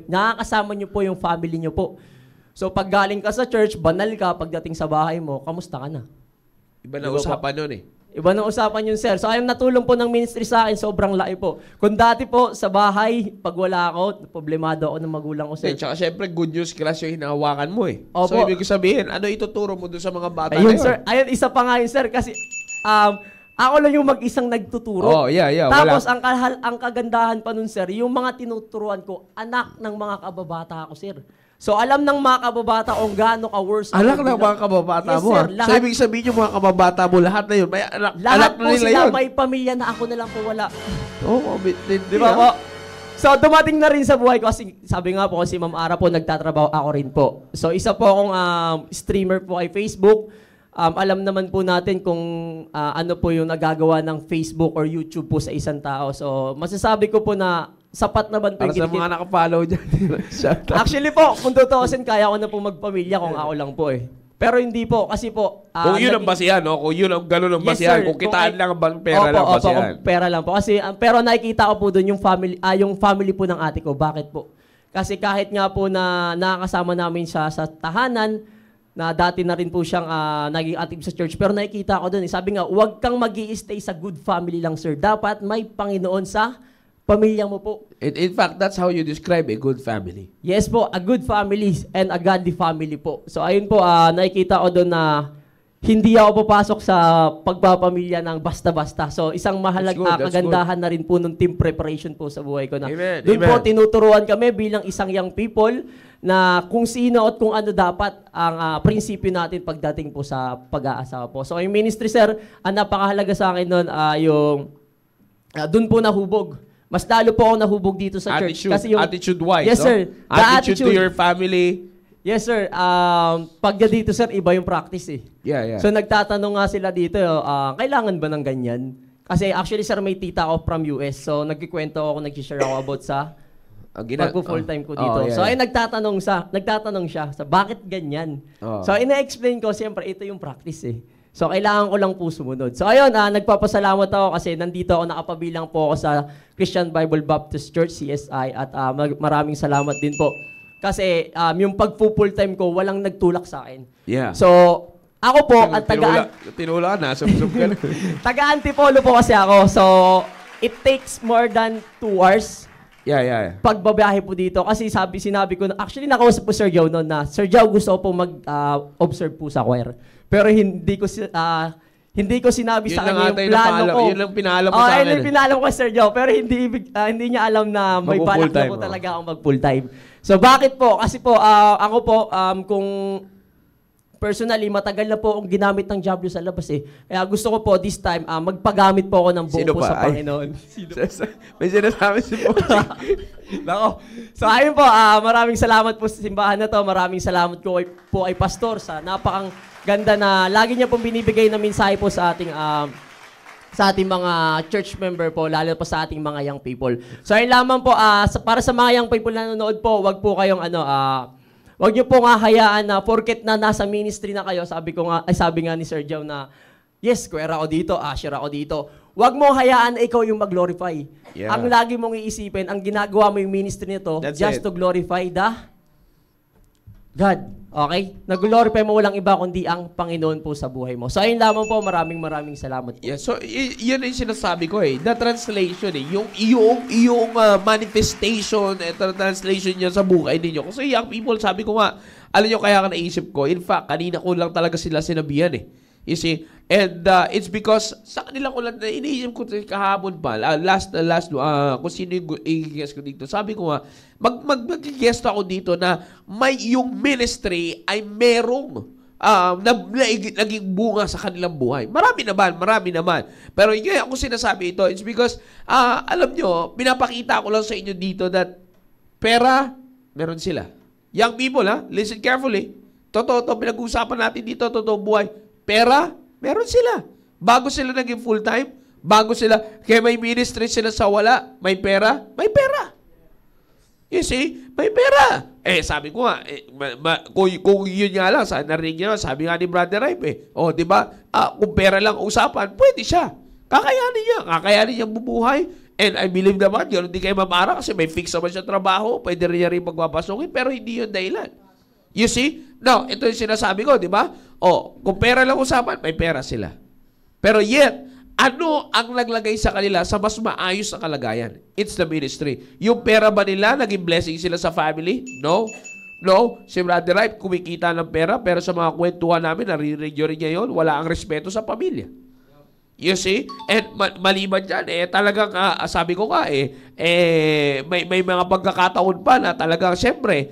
Nakakasama nyo po yung family nyo po. So pag galing ka sa church, banal ka, pagdating sa bahay mo, kamusta ka na? Iba na usapan nun Iba na usapan yun, sir. So ayun, natulong po ng ministry sa akin, sobrang laki po. Kung dati po, sa bahay, pag wala ako, problemado ako ng magulang ko, sir. Tsaka syempre, good news class yung hinahawakan mo Opo. So ibig sabihin, ano ituturo mo doon sa mga bata ayun, na yun? sir. Ayun, isa pa nga yun, sir. Kasi, ako lang yung mag-isang nagtuturo. Oh, yeah. Tapos, ang kagandahan pa nun, sir, yung mga tinuturuan ko, anak ng mga kababata ako, sir. So, alam ng mga kababata kung gaano ka-worse. Anak ng mga kababata yes, mo, sir, So, ibig sabihin yung mga kababata mo, lahat na yun, may anak lahat na po nila sila yun. may pamilya na ako na lang po wala. Di ba po? So, dumating na rin sa buhay ko kasi sabi nga po kasi Ma'am Ara po, nagtatrabaho ako rin po. So, isa po akong streamer po kay Facebook. Alam naman po natin kung ano po yung nagagawa ng Facebook or YouTube po sa isang tao. So, masasabi ko po na sapat naman po para sa mga nakafollow dyan. Actually po, kung tutuusin, kaya ko na po magpamilya kung ako lang po Pero hindi po, kasi po... kung yun ang basihan, no? Kung yun ang ganun ang basihan. Kung kitaan lang ang pera lang ang basihan. Opo, pera lang po. Kasi, pero nakikita ko po doon yung family po ng ate ko. Bakit po? Kasi kahit nga po na nakakasama namin siya sa tahanan, na dati na rin po siyang naging active sa church. Pero nakikita ko doon, sabi nga, huwag kang mag-i-stay sa good family lang, sir. Dapat may Panginoon sa pamilya mo po. In fact, that's how you describe a good family. Yes po, a good family and a godly family po. So ayun po, nakikita ko doon na hindi ako papasok sa pagpapamilya ng basta-basta. So isang kagandahan na rin po ng team preparation po sa buhay ko na. Doon po tinuturuan kami bilang isang young people na kung sino at kung ano dapat ang prinsipyo natin pagdating po sa pag-aasawa po. So yung ministry, sir, ang napakahalaga sa akin noon yung doon po nahubog. Mas lalo po ako nahubog dito sa church. Kasi yung attitude-wise, yes, sir. Attitude to your family. Yes, sir. Pag dito, sir, iba yung practice Yeah. So nagtatanong nga sila dito, kailangan ba ng ganyan? Kasi actually, sir, may tita ako from US. So nagkikwento ako, nag-share ako about sa pagpo-full-time ko dito. So ay nagtatanong siya, bakit ganyan? So ina-explain ko, siyempre, ito yung practice So, kailangan ko lang po sumunod. So, ayun, nagpapasalamat ako kasi nandito ako, nakapabilang po ako sa Christian Bible Baptist Church, CSI, at maraming salamat din po. Kasi yung pag-full time ko, walang nagtulak sa akin. Yeah. So, ako po, at tinula na, sumsum ka na. taga-antipolo po kasi ako. So, it takes more than 2 hours. Yeah. Pagbabiyahe po dito. Kasi sinabi ko, actually nakausap po Sir Joe noon na, Sir Joe, gusto ko po mag-observe po sa choir. Pero hindi Hindi ko sinabi Yun sa lang kanya ata yung yung plano napaalam- ko. yun lang pinaalam mo Oo, sa akin yun lang eh. pinaalam ko kay Sir Joe. Pero hindi niya alam na may balak Mag-full-time, na po oh. talaga akong mag-full time. So bakit po? Kasi po, ako po, kung personally, matagal na po akong ginamit ng Diablo sa labas eh. Kaya gusto ko po this time, magpagamit po ako ng buo Sino po pa? sa Ay. Panginoon. May sinasabi si Boching. Nako. So ayun po, maraming salamat po sa simbahan na to. Maraming salamat po kay Pastor sa napakang ganda na lagi niya pong binibigay na mensahe po sa ating mga church member po, lalo pa sa ating mga young people. So ayun lamang po, para sa mga young people na nanonood po, wag po kayong wag niyo po nga hayaan na porket na nasa ministry na kayo, sabi nga ni Sir Joe na, yes, kuwera ako dito, share ako dito. Wag mo hayaan na ikaw yung mag-glorify. Yeah. Ang lagi mong iisipin, ang ginagawa mo yung ministry nito, That's just it. to glorify the God. Okay? Nag-glorify mo walang iba kundi ang Panginoon po sa buhay mo. So ayun lamang po, maraming salamat po. Yeah, so yun yung sinasabi ko eh. The translation eh. Yung manifestation, translation niya sa buhay ninyo. Kasi young people, sabi ko nga, alam nyo kaya ka naisip ko. In fact, kanina ko lang talaga sila sinabihan eh. You see? And it's because sa kanila ko lang, iniisip ko kahapon pa, kung sino yung i-guess ko dito. Sabi ko nga, mag-guest ako dito na yung ministry ay merong naging bunga sa kanilang buhay. Marami naman. Pero yung ako sinasabi ito, it's because, alam nyo, pinapakita ko lang sa inyo dito that pera, meron sila. Young people, listen carefully. Totoo, pinag-uusapan natin dito, totoo buhay. Pera, meron sila. Bago sila naging full-time, kaya may ministry sila sa wala, may pera. You see, may pera. Sabi ko nga, kung yun nga lang, narinig nyo, sabi nga ni Brother Ripe, di ba, kung pera lang usapan, pwede siya. Kakayanin niya bubuhay. And I believe naman, yun, hindi kayo mamara kasi may fix naman siya trabaho, pwede rin niya rin pagpapasukin, pero hindi yun dahilan. You see? Now, ito yung sinasabi ko, di ba? Kung pera lang usapan, may pera sila. Pero yet, ano ang naglagay sa kanila sa mas maayos na kalagayan? It's the ministry. Yung pera ba nila, naging blessing sila sa family? No. Si Brother Ripe, kumikita ng pera, pero sa mga kwentuhan namin, naririnig rin niya yun, wala ang respeto sa pamilya. You see? And maliban dyan, talagang, sabi ko nga, may mga pagkakataon pa na talagang, siyempre,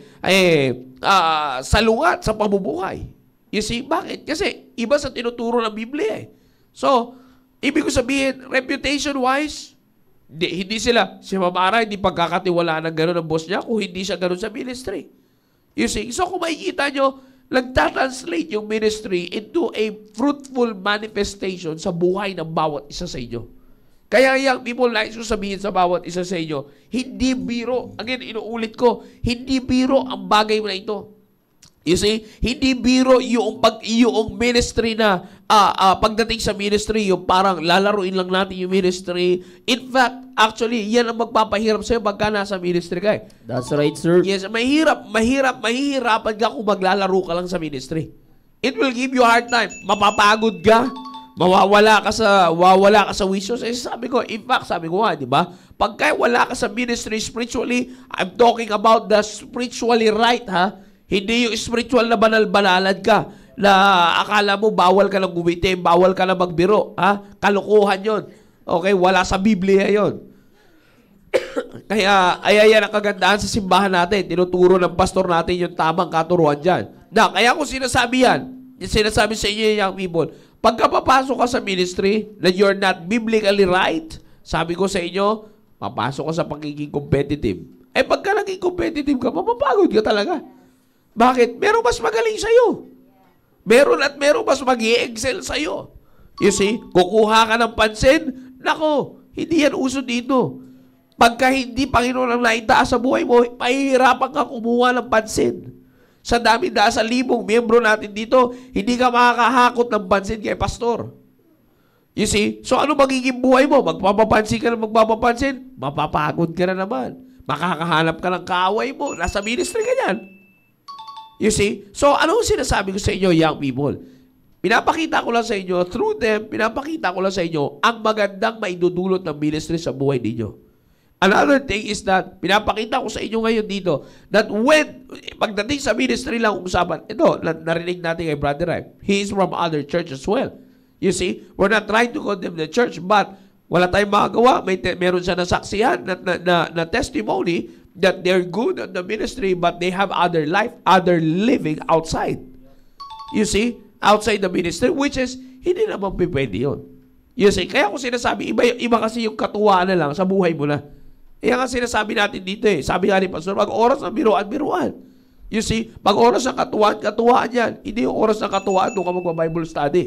salungat sa pamumuhay. You see? Bakit? Kasi, iba sa tinuturo ng Biblia eh. So, ibig ko sabihin, reputation-wise, hindi sila, si Mamara, hindi pagkakatiwalaan ng gano'n ng boss niya kung hindi siya gano'n sa ministry. You see? So, kung makikita nyo, nagtatranslate yung ministry into a fruitful manifestation sa buhay ng bawat isa sa inyo. Kaya yung people, nais ko sabihin sa bawat isa sa inyo, hindi biro, again, inuulit ko, hindi biro ang bagay na ito. You see, hindi biro yung ministry na, pagdating sa ministry, yung parang lalaruin lang natin yung ministry. In fact, actually, yan ang magpapahirap sa'yo pagka nasa ministry ka eh. That's right, sir. Yes, mahihirapan ka kung maglalaro ka lang sa ministry. It will give you a hard time. Mapapagod ka, mawawala ka sa wishes. Sabi ko nga, di ba? Pagka wala ka sa ministry spiritually, I'm talking about the spiritually right, ha? Hindi yung spiritual na banal-banalad ka na akala mo bawal ka lang gumiti, bawal ka lang magbiro. Kalukuhan yon. Okay? Wala sa Biblia yon. Kaya, yan ang kagandahan sa simbahan natin. Tinuturo ng pastor natin yung tamang katuruan dyan. Kaya kung sinasabi sa inyo yung people, pagka papasok ka sa ministry na you're not biblically right, sabi ko sa inyo, papasok ka sa pagiging competitive. Pagka naging competitive ka, mapapagod ka talaga. Bakit? Merong mas magaling sa'yo. Merong mas mag-i-excel sa'yo. You see? Kukuha ka ng pansin, nako, hindi yan uso dito. Pagka hindi Panginoon ang naitaas sa buhay mo, mahihirapan ka kumuha ng pansin. Sa dami-daan sa libong miyembro natin dito, hindi ka makakahakot ng pansin kay pastor. You see? So ano magiging buhay mo? Magpapapansin ka na magpapapansin? Mapapagod ka na naman. Makakahanap ka ng kaaway mo. Nasa ministry ka yan. You see? So, ano sinasabi ko sa inyo, young people? Pinapakita ko lang sa inyo, through them, pinapakita ko lang sa inyo ang magandang maidudulot ng ministry sa buhay ninyo. Another thing is that, pinapakita ko sa inyo ngayon dito, that pagdating sa ministry lang usapan, ito, narinig natin kay Brother Ripe, he is from other church as well. You see, we're not trying to condemn the church, but wala tayong magagawa. Meron siya nasaksihan na testimony that they're good at the ministry, but they have other life, other living outside. You see, outside the ministry, which is, hindi naman pwede yun. You see, kaya ko sinasabi, iba kasi yung katuwaan na lang sa buhay mo na. Kaya nga sinasabi natin dito eh. Sabi nga ni Pastor, pag oras ng biruan. You see, pag oras ng katuwaan yan. Hindi yung oras ng katuwaan, doon ka magpa-Bible study.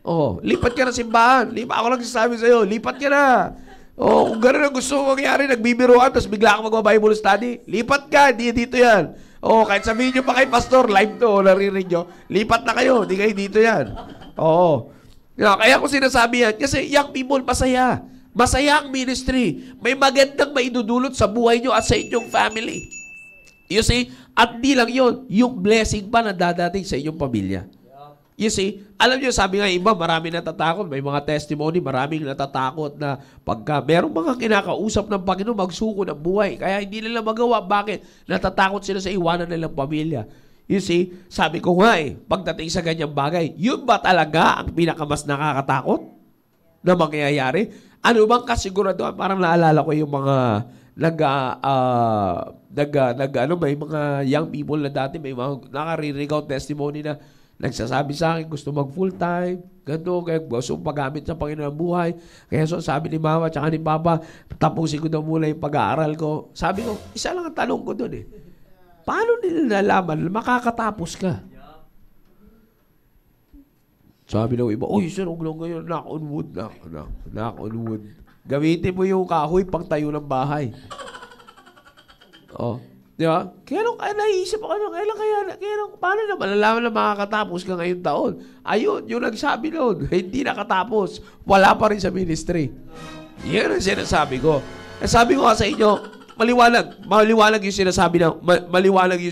Oh, lipat ka na simbahan. Ako lang sasabi sa'yo, lipat ka na. Oh, kung gano'n ang gusto mo mangyari, nagbibiruan, tapos bigla ka magpa-Bible study, lipat ka, di dito yan. Oh, kahit sabihin nyo pa kay Pastor, live to, naririnig nyo, lipat na kayo, di kayo dito yan. Oo. Kaya ko sinasabi yan, kasi young people, masaya. Masaya ang ministry. May magandang maidudulot sa buhay nyo at sa inyong family. You see? At di lang yun, yung blessing pa na dadating sa inyong pamilya. You see? Alam nyo, sabi nga iba, marami natatakot. May mga testimony, maraming natatakot na pagka merong mga kinakausap ng Panginoon, magsuko ng buhay. Kaya hindi nila magawa. Bakit? Natatakot sila sa iwanan nilang pamilya. You see, sabi ko nga pagdating sa ganyang bagay, yun ba talaga ang pinakamas nakakatakot na mangyayari? Ano bang kasiguraduhan? Parang naalala ko yung mga may mga young people na dati, may mga nakaririgaw testimony na nagsasabi sa akin, gusto mag full-time, ganito, kaya gusto paggamit sa Panginoon ng buhay. Kaya so, sabi ni Mama at ni Papa, tapusin ko daw muna yung pag-aaral ko. Sabi ko, isa lang ang tanong ko doon paano nila nalaman makakatapos ka? Sabi ng iba, uy, sir, huwag lang ngayon, knock on wood. Knock on wood. Gamitin mo yung kahoy pang tayo ng bahay. Oh. Di ba? Kaya naisip ako, paano na malalaman na makakatapos ka ngayong taon? Ayun, yung nagsabi noon, hindi nakatapos. Wala pa rin sa ministry. Yan ang sinasabi ko. Sabi ko sa inyo, maliwanag yung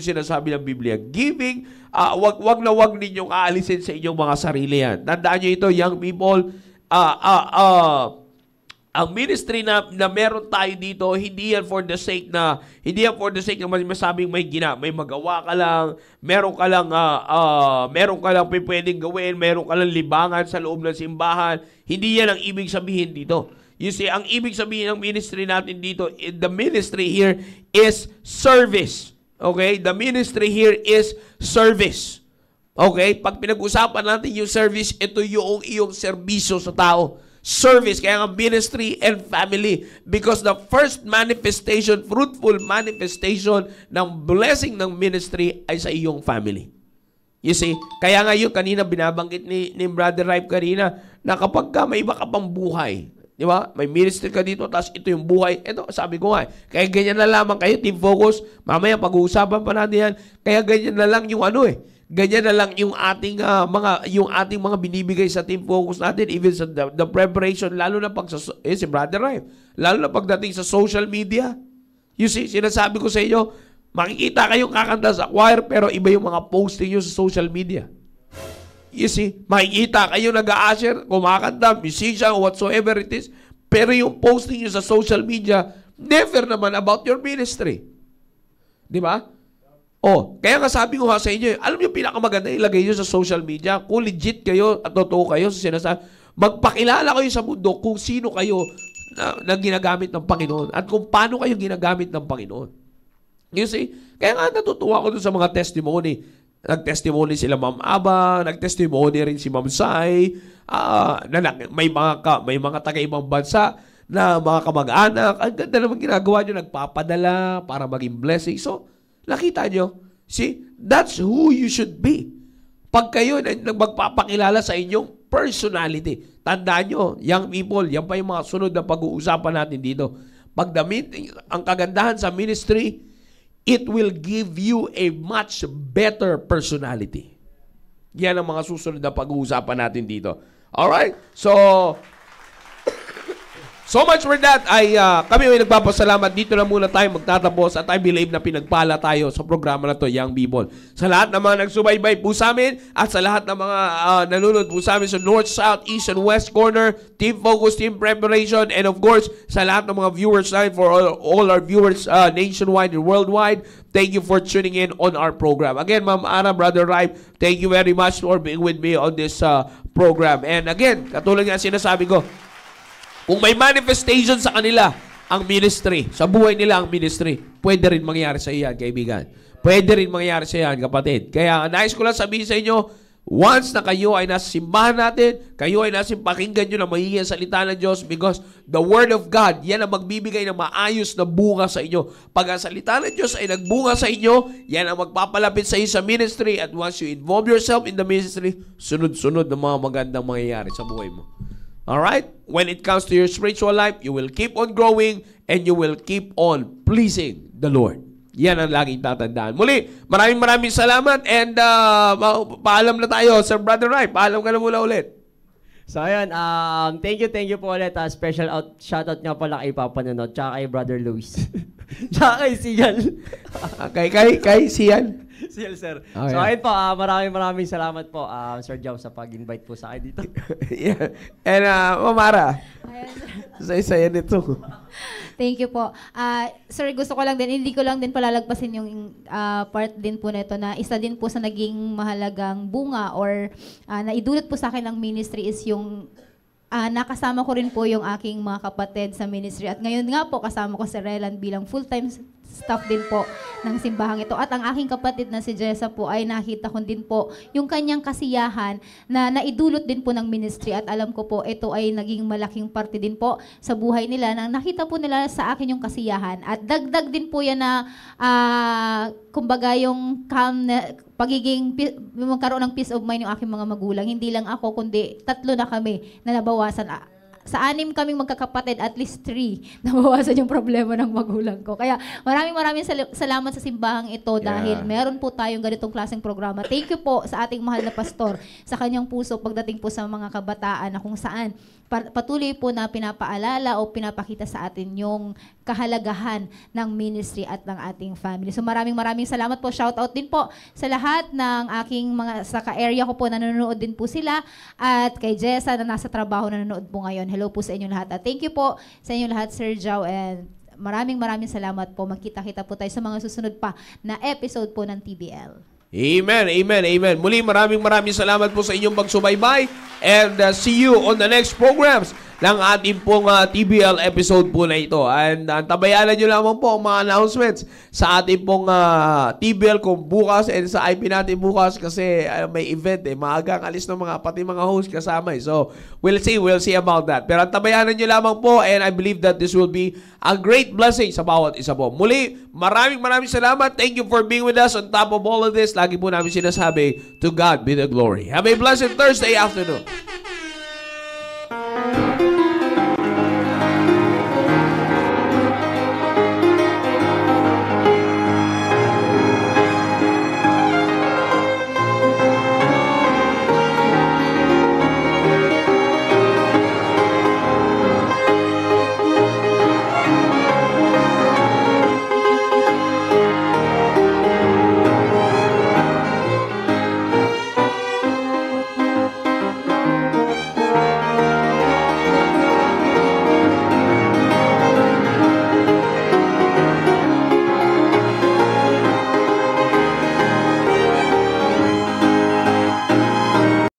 sinasabi ng Biblia. Giving, wag ninyong aalisin sa inyong mga sarili yan. Tandaan nyo ito, young people, ang ministry na meron tayo dito, hindi yan for the sake na masabing may magawa ka lang, meron ka lang pwedeng gawin, meron ka lang libangan sa loob ng simbahan. Hindi yan ang ibig sabihin dito. You see, ang ibig sabihin ng ministry natin dito, the ministry here is service. Okay? The ministry here is service. Okay? Pag pinag-usapan natin yung service, ito yung iyong serbisyo sa tao. Service, kaya nga ministry and family. Because the first manifestation, fruitful manifestation ng blessing ng ministry ay sa iyong family. You see? Kaya nga yun, kanina binabanggit ni Brother Ripe kanina, na kapag may iba ka pang buhay, di ba? May ministry ka dito, tapos ito yung buhay. Ito, sabi ko nga, kaya ganyan na lamang kayo, team focus. Mamaya pag-uusapan pa natin yan. Kaya ganyan na lang yung ganyan na lang yung ating mga binibigay sa team focus natin, even sa the preparation, lalo na si Brother Rife, lalo na pagdating sa social media. You see, sinasabi ko sa inyo, makikita kayong kakanta sa choir, pero iba yung mga posting nyo sa social media. You see, makikita kayo nag-a-usher, kumakanta, musician, whatsoever it is, pero yung posting nyo sa social media, never naman about your ministry. Di ba? Kaya nga sabi ko sa inyo, alam niyo pinakamaganda ilagay nyo sa social media, kung legit kayo at totoo kayo sa sinasabi, magpakilala kayo sa mundo kung sino kayo na ginagamit ng Panginoon at kung paano kayo ginagamit ng Panginoon. You see? Kaya nga natutuwa ko dun sa mga testimony. Nag-testimony sila Ma'am Aba, nag-testimony rin si Ma'am Sai, may mga taga-ibang bansa na mga kamag-anak. Ang ganda naman ginagawa nyo, nagpapadala para maging blessing. So, nakita nyo, see, that's who you should be. Pag kayo magpapakilala sa inyong personality, tandaan nyo, young people, yan pa yung mga sunod na pag-uusapan natin dito. Pagdamit, ang kagandahan sa ministry, it will give you a much better personality. Yan ang mga susunod na pag-uusapan natin dito. Alright? So, So much for that ay kami ay nagpapasalamat. Dito na muna tayo magtatapos at I believe na pinagpala tayo sa programa na to, Young People. Sa lahat ng mga nagsubaybay po sa amin at sa lahat ng mga nanonood po sa amin sa North, South, East, and West Corner, Team Focus, Team Preparation, and of course, sa lahat ng mga viewers natin, for all our viewers nationwide and worldwide, thank you for tuning in on our program. Again, Ma'am Ana, Brother Ripe, thank you very much for being with me on this program. And again, katulad nga sinasabi ko, kung may manifestation sa kanila, ang ministry, sa buhay nila ang ministry, pwede rin mangyari sa iyan, kaibigan. Pwede rin mangyari sa iyan, kapatid. Kaya nais ko lang sabihin sa inyo, once na kayo ay nasa simbahan natin, kayo ay nasa pakinggan nyo na mahingin salita ng Diyos because the Word of God, yan ang magbibigay ng maayos na bunga sa inyo. Pag ang salita ng Diyos ay nagbunga sa inyo, yan ang magpapalapit sa iyo sa ministry at once you involve yourself in the ministry, sunod-sunod na mga magandang mangyayari sa buhay mo. Alright? When it comes to your spiritual life, you will keep on growing and you will keep on pleasing the Lord. Yan ang laging tatandaan. Muli, maraming salamat and paalam na tayo. Sir Brother Rai, paalam ka na mula ulit. So ayun, thank you po ulit. Special shoutout nga pala kay Papa Nonod, tsaka kay Brother Luis. Tsaka kay Sian. Kay Sian. Sian, sir. Oh, so yeah. ayun po, maraming salamat po, Sir Jow, sa pag-invite po sa akin dito. Yeah. And Mamara, saya nito. Thank you po. Sir, gusto ko lang din, hindi ko lang din palalagpasin yung part din po na ito na isa din po sa naging mahalagang bunga or naidulot po sa akin ng ministry is yung nakasama ko rin po yung aking mga kapatid sa ministry. At ngayon nga po, kasama ko si Relan bilang full-time staff din po ng simbahang ito. At ang aking kapatid na si Jessa po ay nakita ko din po yung kanyang kasiyahan na naidulot din po ng ministry. At alam ko po, ito ay naging malaking parte din po sa buhay nila nang nakita po nila sa akin yung kasiyahan. At dagdag din po yan na, kumbaga yung calm na, magkaroon ng peace of mind yung aking mga magulang. Hindi lang ako, kundi 3 na kami na nabawasan. Sa 6 kaming magkakapatid, at least 3 nabawasan yung problema ng magulang ko. Kaya maraming salamat sa simbahang ito dahil meron po tayong ganitong klaseng programa. Thank you po sa ating mahal na pastor, sa kanyang puso pagdating po sa mga kabataan na kung saan patuloy po na pinapaalala o pinapakita sa atin yung kahalagahan ng ministry at ng ating family. So maraming salamat po. Shout out din po sa lahat ng aking mga sa ka-area ko po na nanonood din po sila at kay Jessa na nasa trabaho na nanonood po ngayon. Hello po sa inyo lahat. At thank you po sa inyo lahat, Sir Jow, and maraming salamat po. Magkita-kita po tayo sa mga susunod pa na episode po ng TBL. Amen. Muli, maraming salamat po sa inyong pagsubaybay and see you on the next programs ng ating pong TBL episode po na ito. And tabayanan nyo lamang po ang mga announcements sa ating pong TBL kung bukas and sa IP natin bukas kasi may event maagang alis ng pati mga host kasama So, we'll see about that. Pero tabayanan nyo lamang po and I believe that this will be a great blessing sa bawat isa po. Muli, maraming salamat. Thank you for being with us on top of all of this. Lagi po namin sinasabi, to God be the glory. Have a blessed Thursday afternoon.